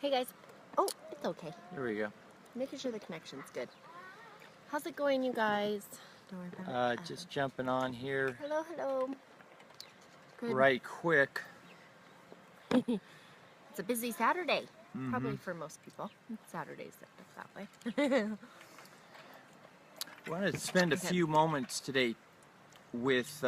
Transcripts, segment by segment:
Hey guys. Oh, it's okay. There we go. Making sure the connection's good. How's it going, you guys? Don't worry about it. Just jumping on here Hello. Good. right quick. It's a busy Saturday. Probably for most people. Saturdays that way. I want to spend a few moments today with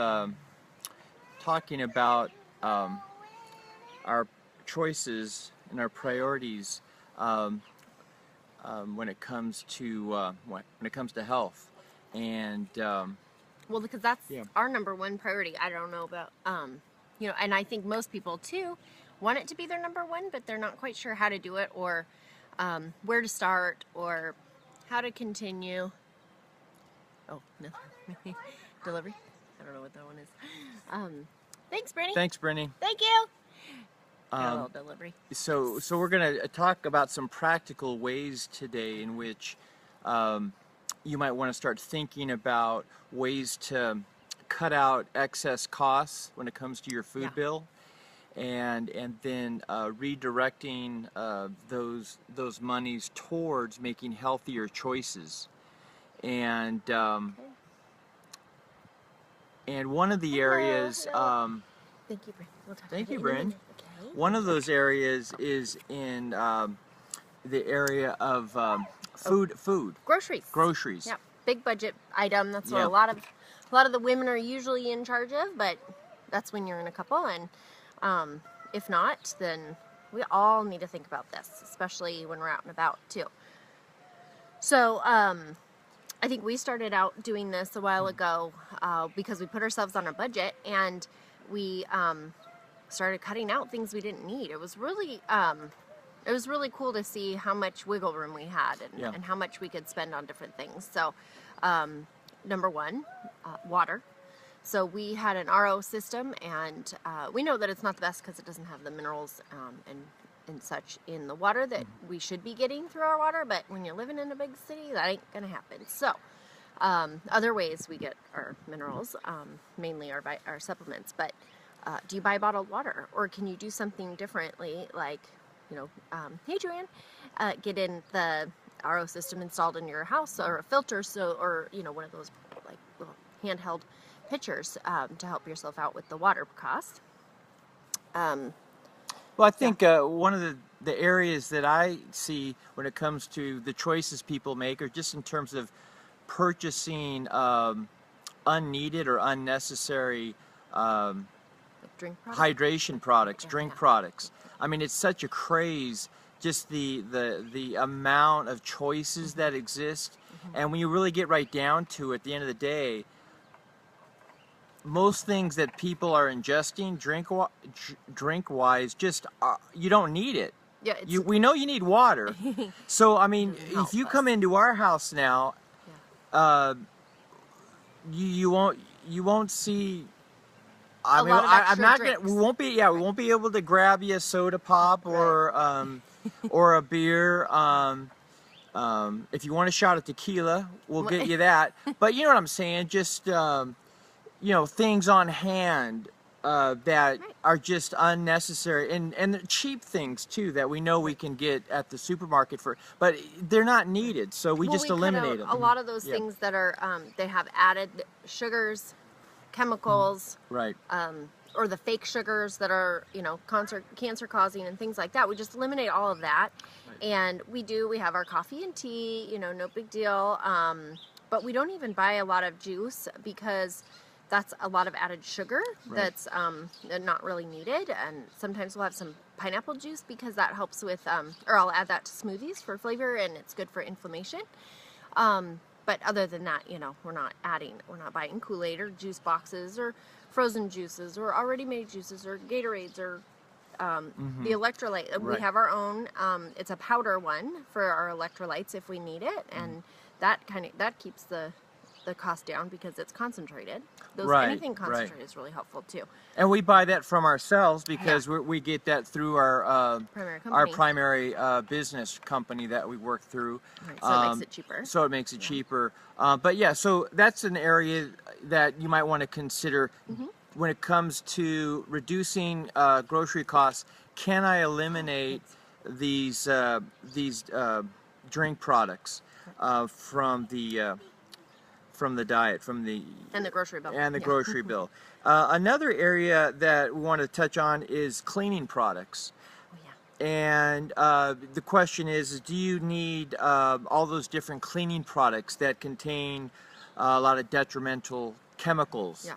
talking about our choices and our priorities when it comes to health, and Well, because that's our number one priority. I don't know about and I think most people too want it to be their number one, but they're not quite sure how to do it, or where to start, or how to continue. Oh, no. Delivery? I don't know what that one is. Thanks, Brittany. thanks, Brittany. Thank you. Got a little delivery. So we're going to talk about some practical ways today in which you might want to start thinking about ways to cut out excess costs when it comes to your food bill, and then redirecting those monies towards making healthier choices. And one of the areas. Thank you, Bryn. We'll talk Thank about you, it Bryn. in a minute, okay? One of those areas is in the area of food. Groceries. Yep. Big budget item. That's what a lot of the women are usually in charge of, but that's when you're in a couple, and if not, then we all need to think about this, especially when we're out and about too. So I think we started out doing this a while ago because we put ourselves on a budget, and we started cutting out things we didn't need. It was really cool to see how much wiggle room we had, and how much we could spend on different things. So number one, water. So we had an RO system, and we know that it's not the best because it doesn't have the minerals and such in the water that we should be getting through our water, but when you're living in a big city, that ain't gonna happen. So other ways we get our minerals, mainly our supplements, but do you buy bottled water, or can you do something differently, like hey Joanne, get in the RO system installed in your house, or a filter, or one of those like little handheld pitchers to help yourself out with the water cost. Well, I think one of the areas that I see when it comes to the choices people make are just in terms of purchasing unneeded or unnecessary hydration products, drink products. I mean, it's such a craze, just the amount of choices that exist. And when you really get right down to it, at the end of the day, most things that people are ingesting drink-wise, just you don't need it. Yeah, we know you need water. So I mean, if you come into our house now, you won't see. I mean, I'm not gonna. We won't be able to grab you a soda pop or or a beer. If you want a shot of tequila, we'll get you that. But you know what I'm saying? Just things on hand that are just unnecessary, and cheap things too that we know we can get at the supermarket but they're not needed, so we just eliminate them. A lot of those things that are they have added sugars, chemicals, or the fake sugars that are cancer causing and things like that. We just eliminate all of that, and we have our coffee and tea, no big deal, but we don't even buy a lot of juice because that's a lot of added sugar that's not really needed. And sometimes we'll have some pineapple juice because that helps with, or I'll add that to smoothies for flavor, and it's good for inflammation. But other than that, we're not buying Kool-Aid or juice boxes or frozen juices or already made juices or Gatorades or the electrolyte. We have our own, it's a powder one for our electrolytes if we need it, and that keeps the cost down because it's concentrated. Anything concentrated is really helpful too. And we buy that from ourselves because we get that through our primary business company that we work through. So it makes it cheaper. But yeah, so that's an area that you might want to consider when it comes to reducing grocery costs. Can I eliminate these drink products from the diet, and the grocery bill. And the grocery bill. Another area that we want to touch on is cleaning products. Oh, yeah. And the question is, do you need all those different cleaning products that contain a lot of detrimental chemicals? Yeah.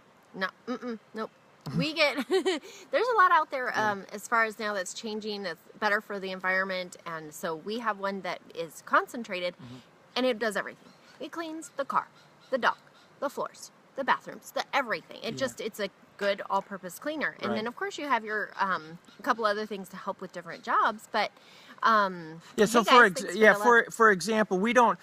No. Nope. We get there's a lot out there as far as now that's changing, that's better for the environment, and so we have one that is concentrated, and it does everything. It cleans the car, the dog, the floors, the bathrooms, the everything. It's a good all-purpose cleaner. And then of course you have your a couple other things to help with different jobs, but so for example, we don't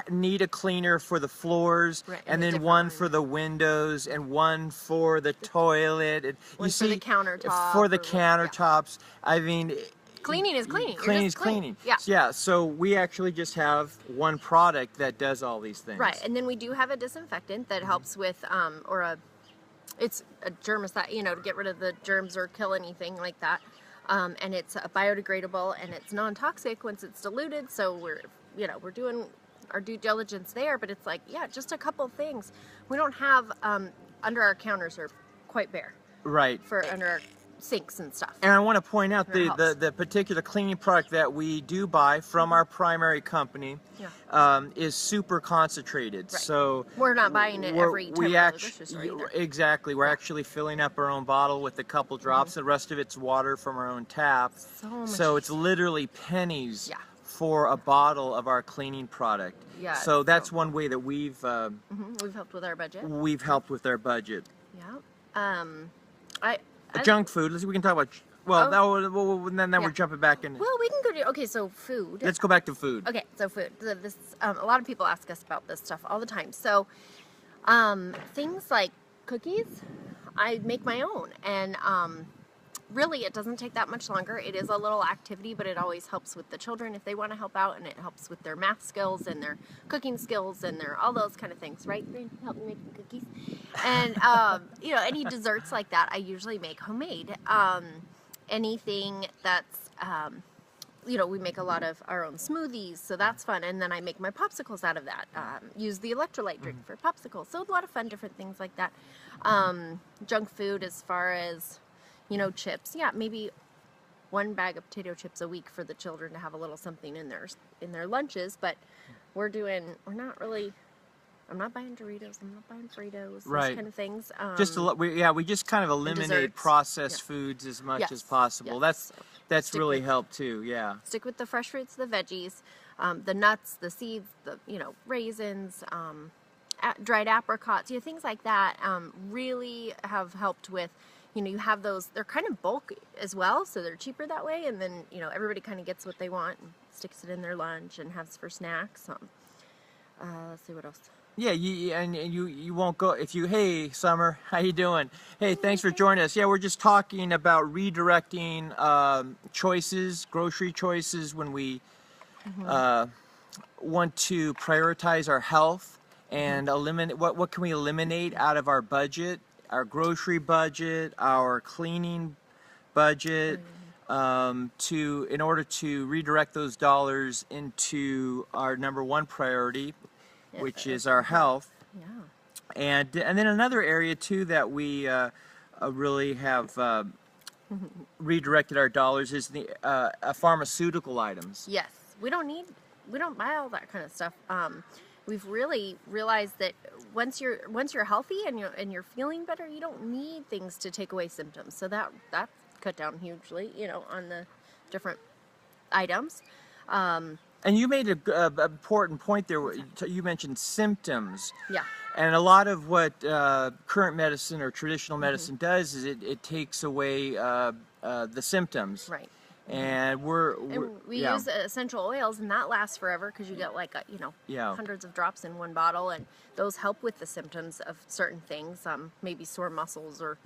need a cleaner for the floors, and then one for the windows and one for the toilet, and one for the countertop, for the countertops. I mean, cleaning is cleaning. Cleaning is cleaning. Yeah. So we actually just have one product that does all these things. Right, and then we do have a disinfectant that helps with it's a germicide, to get rid of the germs or kill anything like that. And it's biodegradable and it's non-toxic once it's diluted. So we're doing our due diligence there, but it's like, just a couple things. We don't have, under our counters are quite bare. Right. For under our sinks and stuff. And I want to point out the particular cleaning product that we do buy from our primary company is super concentrated. Right. So we're not buying it every time we go to the grocery store either. Exactly. We're actually filling up our own bottle with a couple drops. The rest of it's water from our own tap. So it's literally pennies for a bottle of our cleaning product. Yeah. So that's one way that we've helped with our budget. We've helped with our budget. Yeah. Junk food. We can talk about. Then we're jumping back in. Well, we can go to so food. Let's go back to food. Okay, so food. So this a lot of people ask us about this stuff all the time. So things like cookies, I make my own, and really it doesn't take that much longer. It is a little activity, but it always helps with the children if they want to help out, and it helps with their math skills and their cooking skills and their all those kind of things, right? Help me making cookies. And any desserts like that I usually make homemade. Anything that's we make a lot of our own smoothies, so that's fun. And then I make my popsicles out of that. Use the electrolyte drink for popsicles. So a lot of fun, different things like that. Junk food as far as chips. Yeah, maybe one bag of potato chips a week for the children to have a little something in their lunches. But I'm not buying Doritos. I'm not buying Fritos. Those kind of things. We just kind of eliminate processed foods as much as possible. That's really helped too. Yeah. Stick with the fresh fruits, the veggies, the nuts, the seeds, the raisins, dried apricots, things like that. Really have helped with. You have those. They're kind of bulk as well, so they're cheaper that way. And then everybody kind of gets what they want and sticks it in their lunch and has for snacks. Let's see what else. Yeah, you won't go if you. Hey, Summer, how you doing? Hey, thanks for joining us. Yeah, we're just talking about redirecting grocery choices when we want to prioritize our health and eliminate what can we eliminate out of our budget, our grocery budget, our cleaning budget, in order to redirect those dollars into our number one priority, which is our health. Yeah. And then another area too that we really have redirected our dollars is the pharmaceutical items. Yes, we don't buy all that kind of stuff. We've really realized that once you're healthy and you're feeling better, you don't need things to take away symptoms. So that's cut down hugely, on the different items. And you made an important point there. You mentioned symptoms. Yeah. And a lot of what current medicine or traditional medicine does is it takes away the symptoms. Right. And we use essential oils, and that lasts forever because you get hundreds of drops in one bottle, and those help with the symptoms of certain things, maybe sore muscles or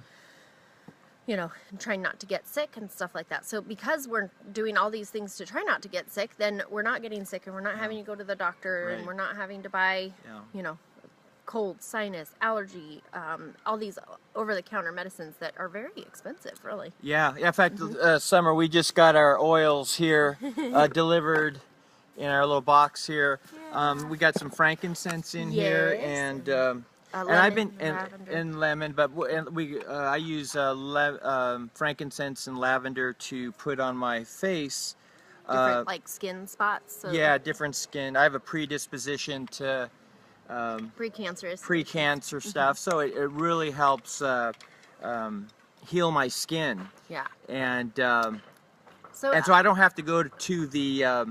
trying not to get sick and stuff like that. So because we're doing all these things to try not to get sick, then we're not getting sick, and we're not having to go to the doctor, and we're not having to buy, cold, sinus, allergy, all these over-the-counter medicines that are very expensive, really. Yeah. In fact, Summer, we just got our oils here delivered in our little box here. Yeah. We got some frankincense in here, and I've been and lemon, but I use frankincense and lavender to put on my face. Different like skin spots. So yeah, different skin. I have a predisposition to precancerous stuff, so it really helps heal my skin. Yeah. And so I don't have to go to the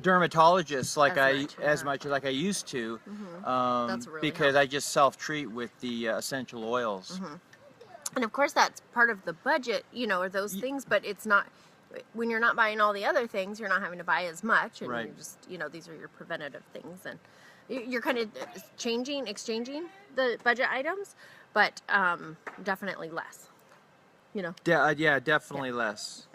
dermatologist like as much like I used to, That's really because I just self-treat with the essential oils. And of course that's part of the budget, you know, or those things, but it's not, when you're not buying all the other things, you're not having to buy as much, and you're just, you know, these are your preventative things, and you're kind of exchanging the budget items, but definitely less, you know. Yeah, definitely less.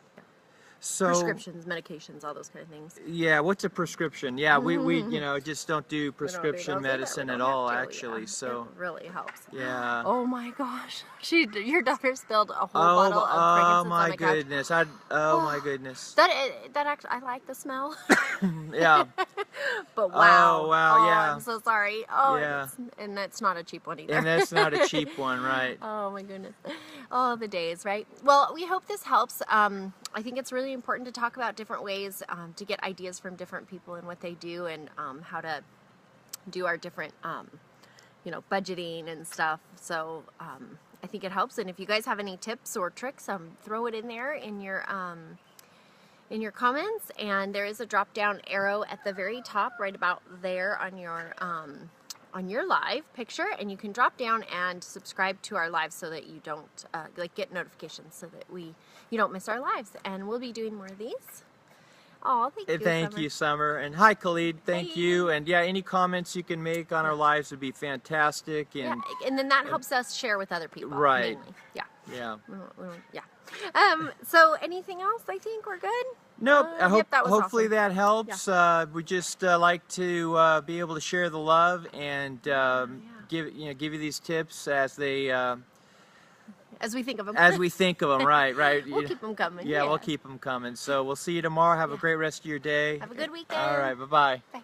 So prescriptions, medications, all those kind of things. Yeah, what's a prescription? Yeah, we you know, just don't do prescription medicine at all, actually. So it really helps. Yeah. Oh my gosh, your daughter spilled a whole bottle of frankincense on my couch. Goodness! Oh my goodness! That actually, I like the smell. Yeah. But wow. Oh wow! Yeah. I'm so sorry. Oh yeah. And that's not a cheap one either. And that's not a cheap one, right? Oh my goodness. Oh, the days, right? Well, we hope this helps. I think it's really important to talk about different ways to get ideas from different people and what they do, and how to do our different, you know, budgeting and stuff. So I think it helps. And if you guys have any tips or tricks, throw it in there in your comments. And there is a drop down arrow at the very top, right about there on your live picture, and you can drop down and subscribe to our lives so that you don't get notifications, so that you don't miss our lives. And we'll be doing more of these. Oh, thank you, Summer. And hi, Khalid. Thank you. And yeah, any comments you can make on our lives would be fantastic. And and then that helps us share with other people. Right. Mainly. Yeah. Yeah. So anything else? I think we're good. Nope. Hopefully awesome. That helps. Yeah. We just like to be able to share the love and give you these tips as they as we think of them. Right. We'll keep them coming. Yeah, we'll keep them coming. So we'll see you tomorrow. Have a great rest of your day. Have a good weekend. All right. Bye-bye. Bye.